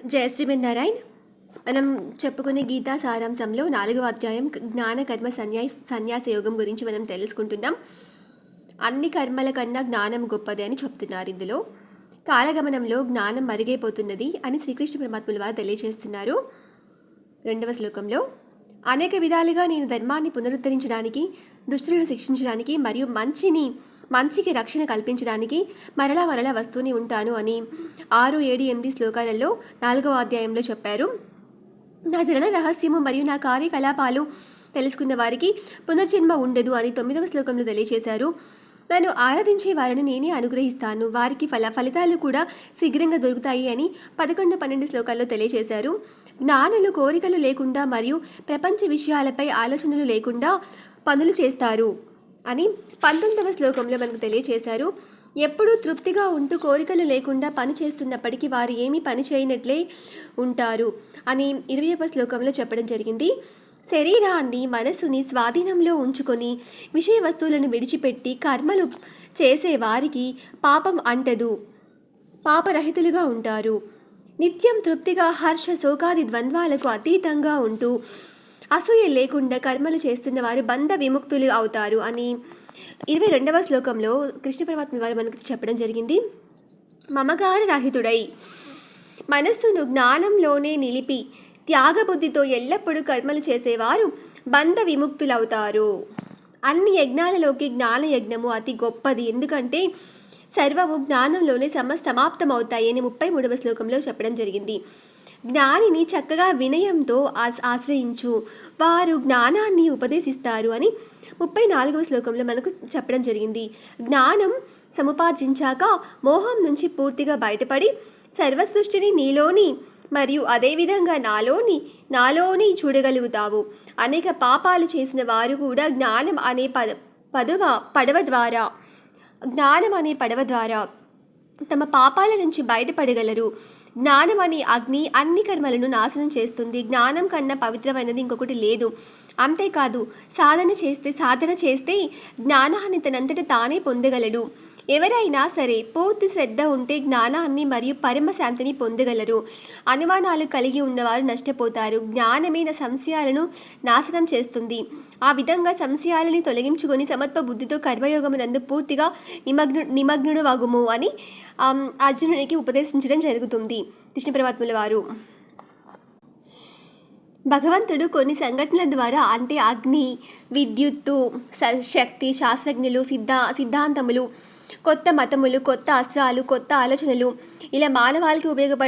జయ శ్రీమన్నారాయణ్. మనం చెప్పుకునే గీతా సారాంశంలో 4వ అధ్యాయం జ్ఞాన కర్మ సన్యాస యోగం గురించి మనం తెలుసుకుంటున్నాం. అన్ని కర్మల కన్నా జ్ఞానం గొప్పది అని చెప్తున్నారు. ఇందులో కాలగమనంలో జ్ఞానం మరుగైపోతున్నది అని శ్రీకృష్ణ పరమాత్ముల వారు తెలియజేస్తున్నారు. 2వ శ్లోకంలో అనేక విధాలుగా నేను ధర్మాన్ని పునరుద్ధరించడానికి, దుష్టులను శిక్షించడానికి మరియు మంచికి రక్షణ కల్పించడానికి మరలా వస్తూనే ఉంటాను అని 6, 7, 8 శ్లోకాలలో 4వ అధ్యాయంలో చెప్పారు. నా జనన రహస్యము మరియు నా కార్యకలాపాలు తెలుసుకున్న వారికి పునర్జన్మ ఉండదు అని 9వ శ్లోకంలో తెలియజేశారు. నన్ను ఆరాధించే వారిని నేనే అనుగ్రహిస్తాను, వారికి ఫలితాలు కూడా శీఘ్రంగా దొరుకుతాయి అని 11, 12 శ్లోకాల్లో తెలియజేశారు. జ్ఞానులు కోరికలు లేకుండా మరియు ప్రపంచ విషయాలపై ఆలోచనలు లేకుండా పనులు చేస్తారు అని 19వ శ్లోకంలో మనకు తెలియచేశారు. ఎప్పుడూ తృప్తిగా ఉంటూ కోరికలు లేకుండా పని చేస్తున్నప్పటికీ వారు ఏమీ పని చేయనట్లే ఉంటారు అని 20వ శ్లోకంలో చెప్పడం జరిగింది. శరీరాన్ని, మనసుని స్వాధీనంలో ఉంచుకొని విషయ వస్తువులను విడిచిపెట్టి కర్మలు చేసే వారికి పాపం అంటదు, పాపరహితులుగా ఉంటారు. నిత్యం తృప్తిగా హర్ష శోకాది ద్వంద్వాలకు అతీతంగా ఉంటూ అసూయ లేకుండా కర్మలు చేస్తున్న వారు బంధ విముక్తులు అవుతారు అని 22వ శ్లోకంలో కృష్ణ పరమాత్మ వారు మనకు చెప్పడం జరిగింది. మమకార రహితుడై మనస్సును జ్ఞానంలోనే నిలిపి త్యాగబుద్ధితో ఎల్లప్పుడూ కర్మలు చేసేవారు బంధ విముక్తులవుతారు. అన్ని యజ్ఞాలలోకి జ్ఞాన యజ్ఞము అతి గొప్పది, ఎందుకంటే సర్వము జ్ఞానంలోనే సమాప్తమవుతాయి అని 33వ శ్లోకంలో చెప్పడం జరిగింది. జ్ఞానిని చక్కగా వినయంతో ఆశ్రయించు, వారు జ్ఞానాన్ని ఉపదేశిస్తారు అని 34వ శ్లోకంలో మనకు చెప్పడం జరిగింది. జ్ఞానం సముపార్జించాక మోహం నుంచి పూర్తిగా బయటపడి సర్వసృష్టిని నీలోని మరియు అదేవిధంగా నాలోని చూడగలుగుతావు. అనేక పాపాలు చేసిన వారు కూడా జ్ఞానం అనే పడవ ద్వారా తమ పాపాల నుంచి బయటపడగలరు. జ్ఞానం అనే అగ్ని అన్ని కర్మలను నాశనం చేస్తుంది. జ్ఞానం కన్నా పవిత్రమైనది ఇంకొకటి లేదు. అంతేకాదు సాధన చేస్తే జ్ఞానాన్ని తనంతట తానే పొందగలడు. ఎవరైనా సరే పూర్తి శ్రద్ధ ఉంటే జ్ఞానాన్ని మరియు పరమశాంతిని పొందగలరు. అనుమానాలు కలిగి ఉన్నవారు నష్టపోతారు. జ్ఞానమే సంశయాలను నాశనం చేస్తుంది. ఆ విధంగా సంశయాలని తొలగించుకొని సమత్వ బుద్ధితో కర్మయోగమునందు పూర్తిగా నిమగ్నుడు వగుము అని అర్జునునికి ఉపదేశించడం జరుగుతుంది కృష్ణ పరమాత్ముల వారు. భగవంతుడు కొన్ని సంఘటనల ద్వారా, అంటే అగ్ని, విద్యుత్తు, శక్తి, శాస్త్రజ్ఞులు, సిద్ధాంతములు, కొత్త మతములు, కొత్త అస్త్రాలు, కొత్త ఆలోచనలు, ఇలా మానవాళికి ఉపయోగపడే